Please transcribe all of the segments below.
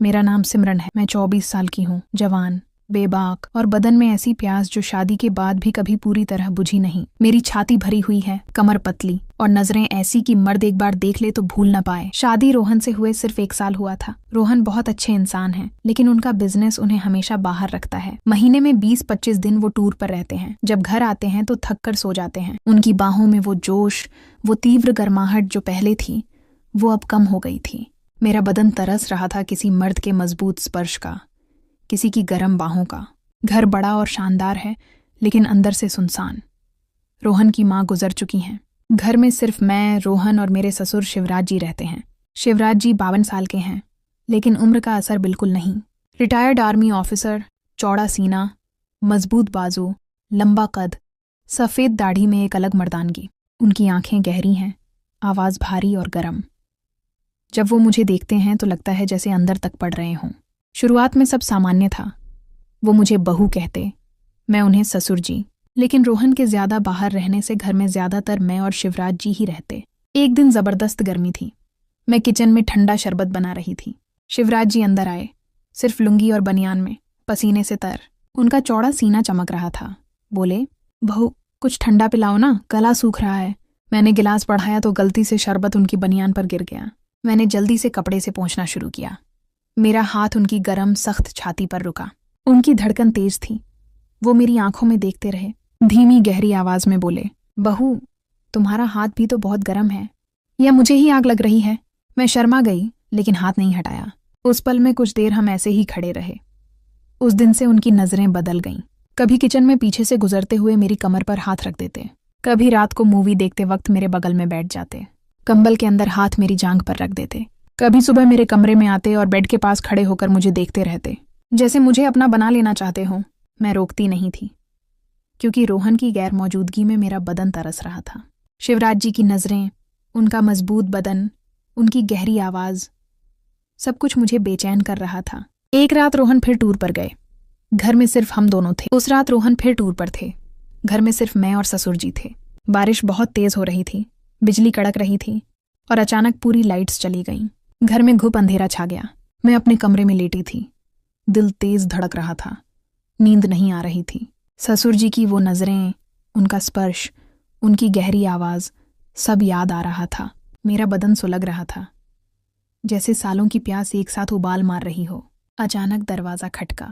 मेरा नाम सिमरन है। मैं 24 साल की हूँ, जवान, बेबाक और बदन में ऐसी प्यास जो शादी के बाद भी कभी पूरी तरह बुझी नहीं। मेरी छाती भरी हुई है, कमर पतली और नजरें ऐसी कि मर्द एक बार देख ले तो भूल न पाए। शादी रोहन से हुए सिर्फ 1 साल हुआ था। रोहन बहुत अच्छे इंसान हैं, लेकिन उनका बिजनेस उन्हें हमेशा बाहर रखता है। महीने में 20-25 दिन वो टूर पर रहते हैं। जब घर आते हैं तो थक कर सो जाते हैं। उनकी बाहों में वो जोश, वो तीव्र गर्माहट जो पहले थी, वो अब कम हो गई थी। मेरा बदन तरस रहा था किसी मर्द के मजबूत स्पर्श का, किसी की गर्म बाहों का। घर बड़ा और शानदार है, लेकिन अंदर से सुनसान। रोहन की माँ गुजर चुकी हैं। घर में सिर्फ मैं, रोहन और मेरे ससुर शिवराज जी रहते हैं। शिवराज जी 52 साल के हैं, लेकिन उम्र का असर बिल्कुल नहीं। रिटायर्ड आर्मी ऑफिसर, चौड़ा सीना, मजबूत बाजू, लंबा कद, सफ़ेद दाढ़ी में एक अलग मर्दानगी। उनकी आंखें गहरी हैं, आवाज़ भारी और गर्म। जब वो मुझे देखते हैं तो लगता है जैसे अंदर तक पड़ रहे हों। शुरुआत में सब सामान्य था। वो मुझे बहू कहते, मैं उन्हें ससुर जी। लेकिन रोहन के ज्यादा बाहर रहने से घर में ज्यादातर मैं और शिवराज जी ही रहते। एक दिन जबरदस्त गर्मी थी। मैं किचन में ठंडा शरबत बना रही थी। शिवराज जी अंदर आए, सिर्फ लुंगी और बनियान में, पसीने से तर। उनका चौड़ा सीना चमक रहा था। बोले, बहू कुछ ठंडा पिलाओ ना, गला सूख रहा है। मैंने गिलास बढ़ाया तो गलती से शरबत उनकी बनियान पर गिर गया। मैंने जल्दी से कपड़े से पोंछना शुरू किया। मेरा हाथ उनकी गर्म सख्त छाती पर रुका। उनकी धड़कन तेज थी। वो मेरी आंखों में देखते रहे। धीमी गहरी आवाज में बोले, बहू तुम्हारा हाथ भी तो बहुत गर्म है, या मुझे ही आग लग रही है? मैं शर्मा गई, लेकिन हाथ नहीं हटाया। उस पल में कुछ देर हम ऐसे ही खड़े रहे। उस दिन से उनकी नजरें बदल गईं। कभी किचन में पीछे से गुजरते हुए मेरी कमर पर हाथ रख देते, कभी रात को मूवी देखते वक्त मेरे बगल में बैठ जाते, कंबल के अंदर हाथ मेरी जांघ पर रख देते। कभी सुबह मेरे कमरे में आते और बेड के पास खड़े होकर मुझे देखते रहते, जैसे मुझे अपना बना लेना चाहते हो। मैं रोकती नहीं थी, क्योंकि रोहन की गैर मौजूदगी में मेरा बदन तरस रहा था। शिवराज जी की नजरें, उनका मजबूत बदन, उनकी गहरी आवाज, सब कुछ मुझे बेचैन कर रहा था। एक रात रोहन फिर टूर पर गए। घर में सिर्फ हम दोनों थे। उस रात रोहन फिर टूर पर थे। घर में सिर्फ मैं और ससुर जी थे। बारिश बहुत तेज हो रही थी, बिजली कड़क रही थी और अचानक पूरी लाइट्स चली गईं। घर में घुप अंधेरा छा गया। मैं अपने कमरे में लेटी थी। दिल तेज धड़क रहा था। नींद नहीं आ रही थी। ससुर जी की वो नजरें, उनका स्पर्श, उनकी गहरी आवाज, सब याद आ रहा था। मेरा बदन सुलग रहा था, जैसे सालों की प्यास एक साथ उबाल मार रही हो। अचानक दरवाजा खटका।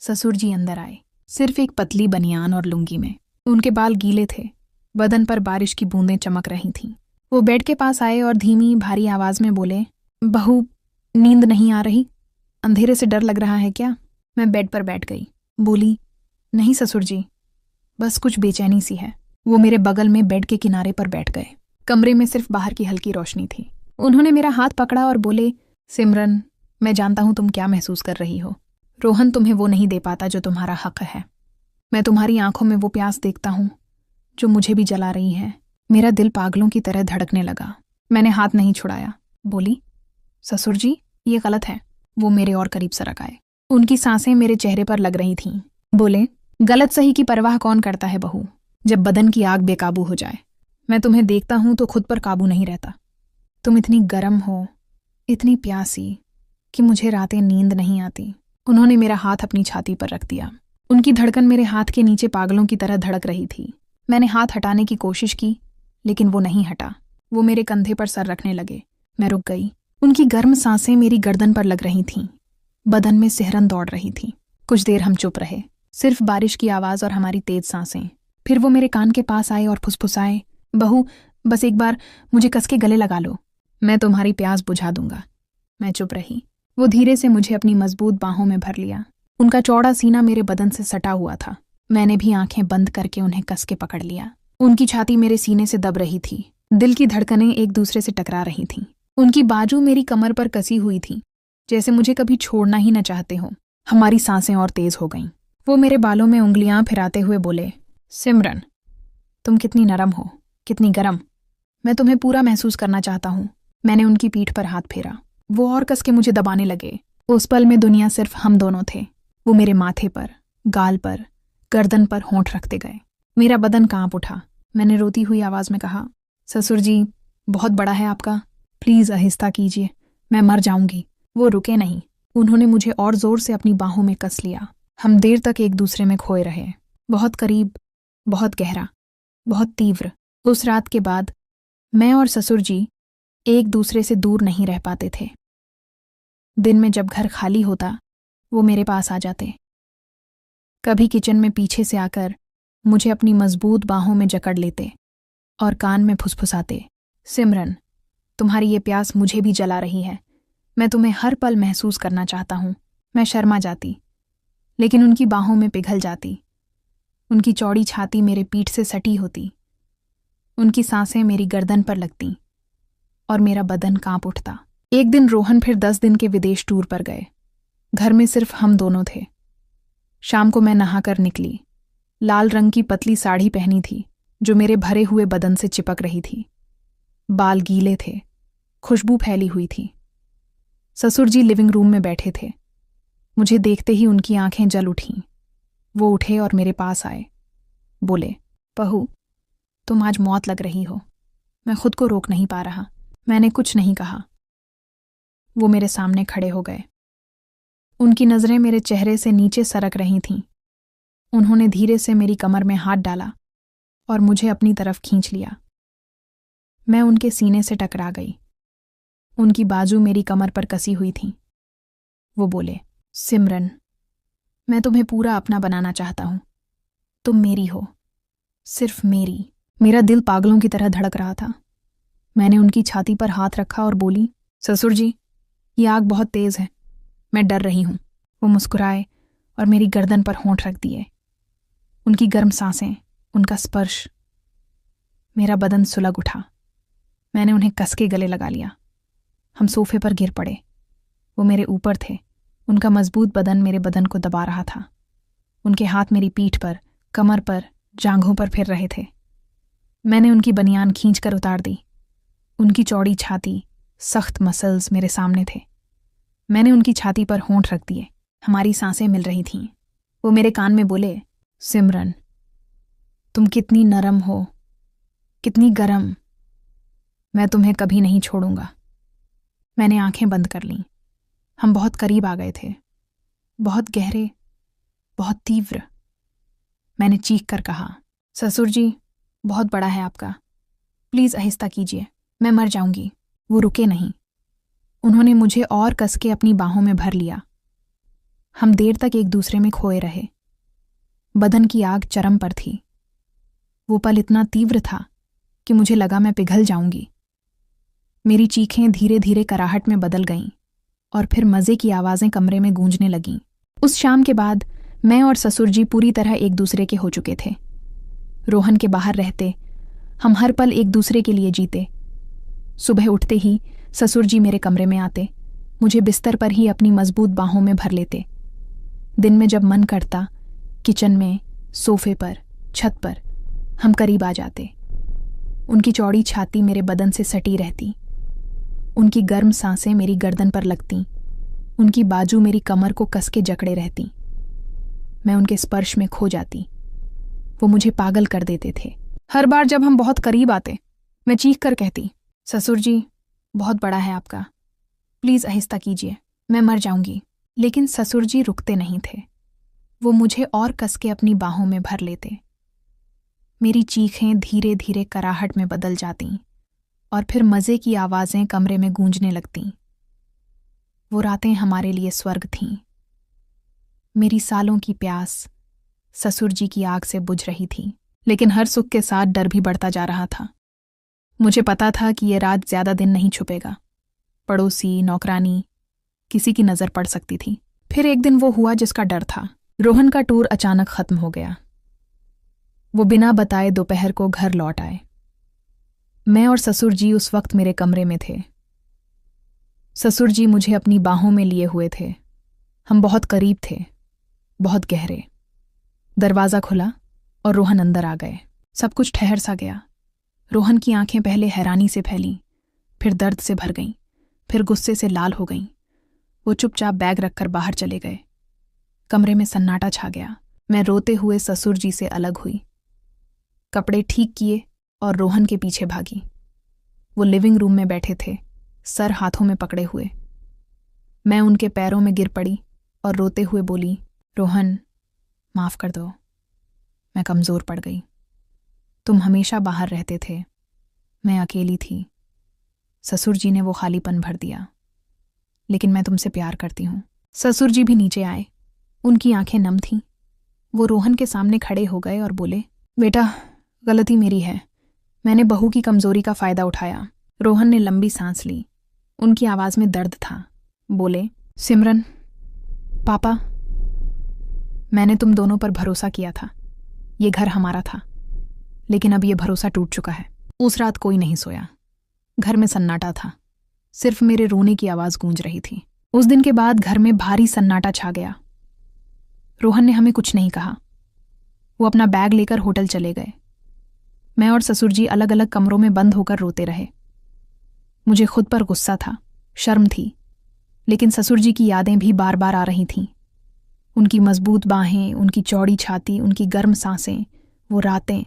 ससुर जी अंदर आए, सिर्फ एक पतली बनियान और लुंगी में। उनके बाल गीले थे, बदन पर बारिश की बूंदें चमक रही थीं। वो बेड के पास आए और धीमी भारी आवाज में बोले, बहू नींद नहीं आ रही? अंधेरे से डर लग रहा है क्या? मैं बेड पर बैठ गई। बोली, नहीं ससुर जी, बस कुछ बेचैनी सी है। वो मेरे बगल में बेड के किनारे पर बैठ गए। कमरे में सिर्फ बाहर की हल्की रोशनी थी। उन्होंने मेरा हाथ पकड़ा और बोले, सिमरन, मैं जानता हूं तुम क्या महसूस कर रही हो। रोहन तुम्हें वो नहीं दे पाता जो तुम्हारा हक है। मैं तुम्हारी आंखों में वो प्यास देखता हूं जो मुझे भी जला रही है। मेरा दिल पागलों की तरह धड़कने लगा। मैंने हाथ नहीं छुड़ाया। बोली, ससुर जी, ये गलत है। वो मेरे और करीब सरक आए। उनकी सांसें मेरे चेहरे पर लग रही थीं। बोले, गलत सही की परवाह कौन करता है बहू, जब बदन की आग बेकाबू हो जाए। मैं तुम्हें देखता हूं तो खुद पर काबू नहीं रहता। तुम इतनी गर्म हो, इतनी प्यासी, कि मुझे रातें नींद नहीं आती। उन्होंने मेरा हाथ अपनी छाती पर रख दिया। उनकी धड़कन मेरे हाथ के नीचे पागलों की तरह धड़क रही थी। मैंने हाथ हटाने की कोशिश की, लेकिन वो नहीं हटा। वो मेरे कंधे पर सर रखने लगे। मैं रुक गई। उनकी गर्म सांसें मेरी गर्दन पर लग रही थीं। बदन में सिहरन दौड़ रही थी। कुछ देर हम चुप रहे, सिर्फ बारिश की आवाज और हमारी तेज सांसें। फिर वो मेरे कान के पास आए और फुसफुसाए, बहू बस एक बार मुझे कस के गले लगा लो, मैं तुम्हारी प्यास बुझा दूंगा। मैं चुप रही। वो धीरे से मुझे अपनी मजबूत बाहों में भर लिया। उनका चौड़ा सीना मेरे बदन से सटा हुआ था। मैंने भी आंखें बंद करके उन्हें कस के पकड़ लिया। उनकी छाती मेरे सीने से दब रही थी। दिल की धड़कनें एक दूसरे से टकरा रही थीं। उनकी बाजू मेरी कमर पर कसी हुई थी, जैसे मुझे कभी छोड़ना ही न चाहते हो। हमारी सांसें और तेज हो गईं। वो मेरे बालों में उंगलियां फिराते हुए बोले, सिमरन, तुम कितनी नरम हो, कितनी गर्म। मैं तुम्हें पूरा महसूस करना चाहता हूं। मैंने उनकी पीठ पर हाथ फेरा। वो और कस के मुझे दबाने लगे। उस पल में दुनिया सिर्फ हम दोनों थे। वो मेरे माथे पर, गाल पर, गर्दन पर होंठ रखते गए। मेरा बदन कांप उठा। मैंने रोती हुई आवाज में कहा, ससुर जी, बहुत बड़ा है आपका, प्लीज आहिस्ता कीजिए, मैं मर जाऊंगी। वो रुके नहीं। उन्होंने मुझे और जोर से अपनी बाहों में कस लिया। हम देर तक एक दूसरे में खोए रहे, बहुत करीब, बहुत गहरा, बहुत तीव्र। उस रात के बाद मैं और ससुर जी एक दूसरे से दूर नहीं रह पाते थे। दिन में जब घर खाली होता, वो मेरे पास आ जाते। कभी किचन में पीछे से आकर मुझे अपनी मजबूत बाहों में जकड़ लेते और कान में फुसफुसाते, सिमरन, तुम्हारी ये प्यास मुझे भी जला रही है। मैं तुम्हें हर पल महसूस करना चाहता हूं। मैं शर्मा जाती, लेकिन उनकी बाहों में पिघल जाती। उनकी चौड़ी छाती मेरे पीठ से सटी होती, उनकी सांसें मेरी गर्दन पर लगती और मेरा बदन कांप उठता। एक दिन रोहन फिर 10 दिन के विदेश टूर पर गए। घर में सिर्फ हम दोनों थे। शाम को मैं नहाकर निकली। लाल रंग की पतली साड़ी पहनी थी जो मेरे भरे हुए बदन से चिपक रही थी। बाल गीले थे, खुशबू फैली हुई थी। ससुर जी लिविंग रूम में बैठे थे। मुझे देखते ही उनकी आंखें जल उठीं। वो उठे और मेरे पास आए। बोले, बहू, तुम आज मौत लग रही हो। मैं खुद को रोक नहीं पा रहा। मैंने कुछ नहीं कहा। वो मेरे सामने खड़े हो गए। उनकी नज़रें मेरे चेहरे से नीचे सरक रही थीं। उन्होंने धीरे से मेरी कमर में हाथ डाला और मुझे अपनी तरफ खींच लिया। मैं उनके सीने से टकरा गई। उनकी बाजू मेरी कमर पर कसी हुई थी। वो बोले, सिमरन, मैं तुम्हें पूरा अपना बनाना चाहता हूं। तुम मेरी हो, सिर्फ मेरी। मेरा दिल पागलों की तरह धड़क रहा था। मैंने उनकी छाती पर हाथ रखा और बोली, ससुर जी, ये आग बहुत तेज है। मैं डर रही हूं। वो मुस्कुराए और मेरी गर्दन पर होंठ रख दिए। उनकी गर्म सांसें, उनका स्पर्श, मेरा बदन सुलग उठा। मैंने उन्हें कस के गले लगा लिया। हम सोफे पर गिर पड़े। वो मेरे ऊपर थे। उनका मजबूत बदन मेरे बदन को दबा रहा था। उनके हाथ मेरी पीठ पर, कमर पर, जांघों पर फिर रहे थे। मैंने उनकी बनियान खींचकर उतार दी। उनकी चौड़ी छाती, सख्त मसल्स मेरे सामने थे। मैंने उनकी छाती पर होंठ रख दिए। हमारी सांसें मिल रही थीं। वो मेरे कान में बोले, सिमरन, तुम कितनी नरम हो, कितनी गरम। मैं तुम्हें कभी नहीं छोड़ूंगा। मैंने आंखें बंद कर लीं। हम बहुत करीब आ गए थे, बहुत गहरे, बहुत तीव्र। मैंने चीख कर कहा, ससुर जी, बहुत बड़ा है आपका। प्लीज आहिस्ता कीजिए, मैं मर जाऊंगी। वो रुके नहीं। उन्होंने मुझे और कस के अपनी बाहों में भर लिया। हम देर तक एक दूसरे में खोए रहे। बदन की आग चरम पर थी। वो पल इतना तीव्र था कि मुझे लगा मैं पिघल जाऊंगी। मेरी चीखें धीरे धीरे कराहट में बदल गईं और फिर मज़े की आवाज़ें कमरे में गूंजने लगीं। उस शाम के बाद मैं और ससुर जी पूरी तरह एक दूसरे के हो चुके थे। रोहन के बाहर रहते हम हर पल एक दूसरे के लिए जीते। सुबह उठते ही ससुर जी मेरे कमरे में आते, मुझे बिस्तर पर ही अपनी मजबूत बाहों में भर लेते। दिन में जब मन करता, किचन में, सोफे पर, छत पर हम करीब आ जाते। उनकी चौड़ी छाती मेरे बदन से सटी रहती। उनकी गर्म सांसें मेरी गर्दन पर लगतीं। उनकी बाजू मेरी कमर को कस के जकड़े रहती। मैं उनके स्पर्श में खो जाती। वो मुझे पागल कर देते थे। हर बार जब हम बहुत करीब आते, मैं चीख कर कहती, ससुर जी, बहुत बड़ा है आपका। प्लीज आहिस्ता कीजिए, मैं मर जाऊंगी। लेकिन ससुर जी रुकते नहीं थे। वो मुझे और कस के अपनी बाहों में भर लेते। मेरी चीखें धीरे धीरे कराहट में बदल जातीं और फिर मज़े की आवाज़ें कमरे में गूंजने लगतीं। वो रातें हमारे लिए स्वर्ग थीं। मेरी सालों की प्यास ससुर जी की आग से बुझ रही थी, लेकिन हर सुख के साथ डर भी बढ़ता जा रहा था। मुझे पता था कि ये रात ज्यादा दिन नहीं छुपेगा। पड़ोसी, नौकरानी, किसी की नज़र पड़ सकती थी। फिर एक दिन वो हुआ जिसका डर था। रोहन का टूर अचानक खत्म हो गया। वो बिना बताए दोपहर को घर लौट आए। मैं और ससुर जी उस वक्त मेरे कमरे में थे। ससुर जी मुझे अपनी बाहों में लिए हुए थे। हम बहुत करीब थे, बहुत गहरे। दरवाज़ा खुला और रोहन अंदर आ गए। सब कुछ ठहर सा गया। रोहन की आंखें पहले हैरानी से फैलीं, फिर दर्द से भर गईं, फिर गुस्से से लाल हो गईं। वो चुपचाप बैग रखकर बाहर चले गए। कमरे में सन्नाटा छा गया। मैं रोते हुए ससुर जी से अलग हुई, कपड़े ठीक किए और रोहन के पीछे भागी। वो लिविंग रूम में बैठे थे, सर हाथों में पकड़े हुए। मैं उनके पैरों में गिर पड़ी और रोते हुए बोली, रोहन, माफ़ कर दो, मैं कमज़ोर पड़ गई। तुम हमेशा बाहर रहते थे, मैं अकेली थी। ससुर जी ने वो खालीपन भर दिया, लेकिन मैं तुमसे प्यार करती हूँ। ससुर जी भी नीचे आए, उनकी आंखें नम थीं। वो रोहन के सामने खड़े हो गए और बोले, बेटा, गलती मेरी है, मैंने बहू की कमज़ोरी का फ़ायदा उठाया। रोहन ने लंबी सांस ली, उनकी आवाज़ में दर्द था। बोले, सिमरन, पापा, मैंने तुम दोनों पर भरोसा किया था, ये घर हमारा था, लेकिन अब ये भरोसा टूट चुका है। उस रात कोई नहीं सोया, घर में सन्नाटा था, सिर्फ मेरे रोने की आवाज़ गूंज रही थी। उस दिन के बाद घर में भारी सन्नाटा छा गया। रोहन ने हमें कुछ नहीं कहा, वो अपना बैग लेकर होटल चले गए। मैं और ससुर जी अलग अलग कमरों में बंद होकर रोते रहे। मुझे खुद पर गुस्सा था, शर्म थी, लेकिन ससुर जी की यादें भी बार बार आ रही थीं। उनकी मजबूत बाहें, उनकी चौड़ी छाती, उनकी गर्म सांसें, वो रातें,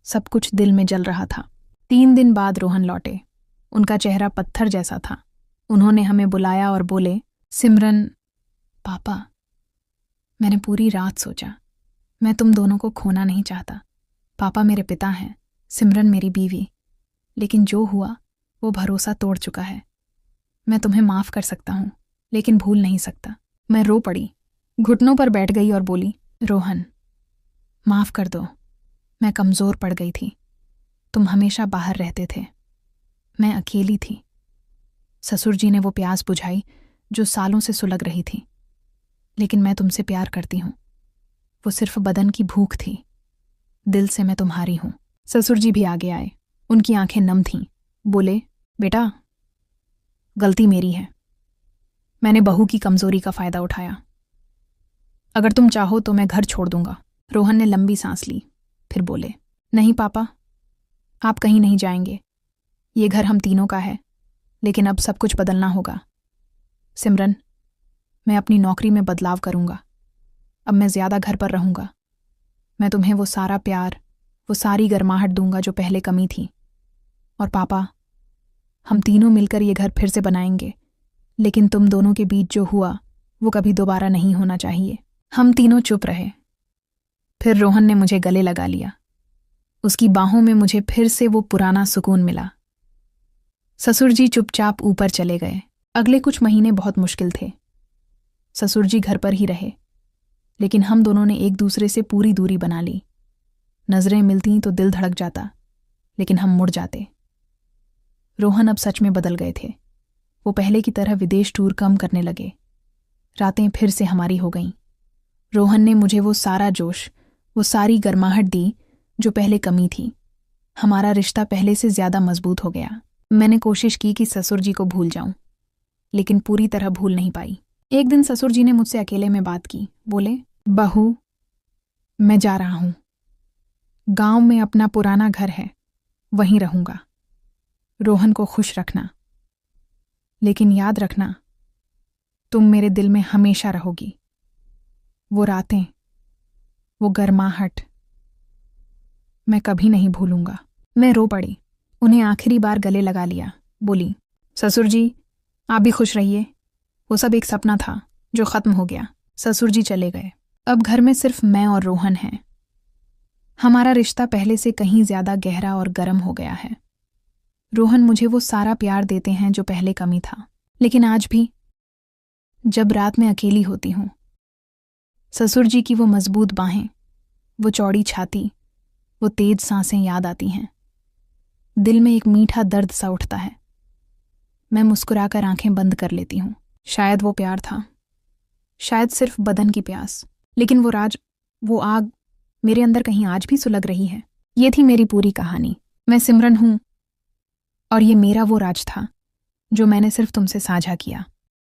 सब कुछ दिल में जल रहा था। 3 दिन बाद रोहन लौटे। उनका चेहरा पत्थर जैसा था। उन्होंने हमें बुलाया और बोले, सिमरन, पापा, मैंने पूरी रात सोचा, मैं तुम दोनों को खोना नहीं चाहता। पापा मेरे पिता हैं, सिमरन मेरी बीवी, लेकिन जो हुआ वो भरोसा तोड़ चुका है। मैं तुम्हें माफ़ कर सकता हूँ, लेकिन भूल नहीं सकता। मैं रो पड़ी, घुटनों पर बैठ गई और बोली, रोहन, माफ़ कर दो, मैं कमज़ोर पड़ गई थी। तुम हमेशा बाहर रहते थे, मैं अकेली थी। ससुर जी ने वो प्यास बुझाई जो सालों से सुलग रही थी, लेकिन मैं तुमसे प्यार करती हूँ। वो सिर्फ बदन की भूख थी, दिल से मैं तुम्हारी हूँ। ससुर जी भी आगे आए, उनकी आंखें नम थीं। बोले, बेटा, गलती मेरी है, मैंने बहू की कमज़ोरी का फ़ायदा उठाया। अगर तुम चाहो तो मैं घर छोड़ दूंगा। रोहन ने लंबी सांस ली, फिर बोले, नहीं पापा, आप कहीं नहीं जाएंगे, ये घर हम तीनों का है, लेकिन अब सब कुछ बदलना होगा। सिमरन, मैं अपनी नौकरी में बदलाव करूंगा, अब मैं ज़्यादा घर पर रहूंगा। मैं तुम्हें वो सारा प्यार, वो सारी गर्माहट दूंगा जो पहले कमी थी। और पापा, हम तीनों मिलकर ये घर फिर से बनाएंगे, लेकिन तुम दोनों के बीच जो हुआ वो कभी दोबारा नहीं होना चाहिए। हम तीनों चुप रहे। फिर रोहन ने मुझे गले लगा लिया। उसकी बाहों में मुझे फिर से वो पुराना सुकून मिला। ससुर जी चुपचाप ऊपर चले गए। अगले कुछ महीने बहुत मुश्किल थे। ससुर जी घर पर ही रहे, लेकिन हम दोनों ने एक दूसरे से पूरी दूरी बना ली। नजरें मिलती तो दिल धड़क जाता, लेकिन हम मुड़ जाते। रोहन अब सच में बदल गए थे। वो पहले की तरह विदेश टूर कम करने लगे। रातें फिर से हमारी हो गईं। रोहन ने मुझे वो सारा जोश, वो सारी गर्माहट दी जो पहले कमी थी। हमारा रिश्ता पहले से ज्यादा मजबूत हो गया। मैंने कोशिश की कि ससुर जी को भूल जाऊं, लेकिन पूरी तरह भूल नहीं पाई। एक दिन ससुर जी ने मुझसे अकेले में बात की। बोले, बहू, मैं जा रहा हूं। गांव में अपना पुराना घर है, वहीं रहूंगा। रोहन को खुश रखना, लेकिन याद रखना, तुम मेरे दिल में हमेशा रहोगी। वो रातें, वो गर्माहट, मैं कभी नहीं भूलूंगा। मैं रो पड़ी, उन्हें आखिरी बार गले लगा लिया। बोली, ससुर जी, आप भी खुश रहिए। वो सब एक सपना था जो खत्म हो गया। ससुर जी चले गए। अब घर में सिर्फ मैं और रोहन हैं। हमारा रिश्ता पहले से कहीं ज्यादा गहरा और गर्म हो गया है। रोहन मुझे वो सारा प्यार देते हैं जो पहले कमी था, लेकिन आज भी जब रात में अकेली होती हूं, ससुर जी की वो मजबूत बाहें, वो चौड़ी छाती, वो तेज सांसें याद आती हैं। दिल में एक मीठा दर्द सा उठता है। मैं मुस्कुराकर आंखें बंद कर लेती हूँ। शायद वो प्यार था, शायद सिर्फ बदन की प्यास, लेकिन वो आग मेरे अंदर कहीं आज भी सुलग रही है। ये थी मेरी पूरी कहानी। मैं सिमरन हूं, और ये मेरा वो राज था जो मैंने सिर्फ तुमसे साझा किया।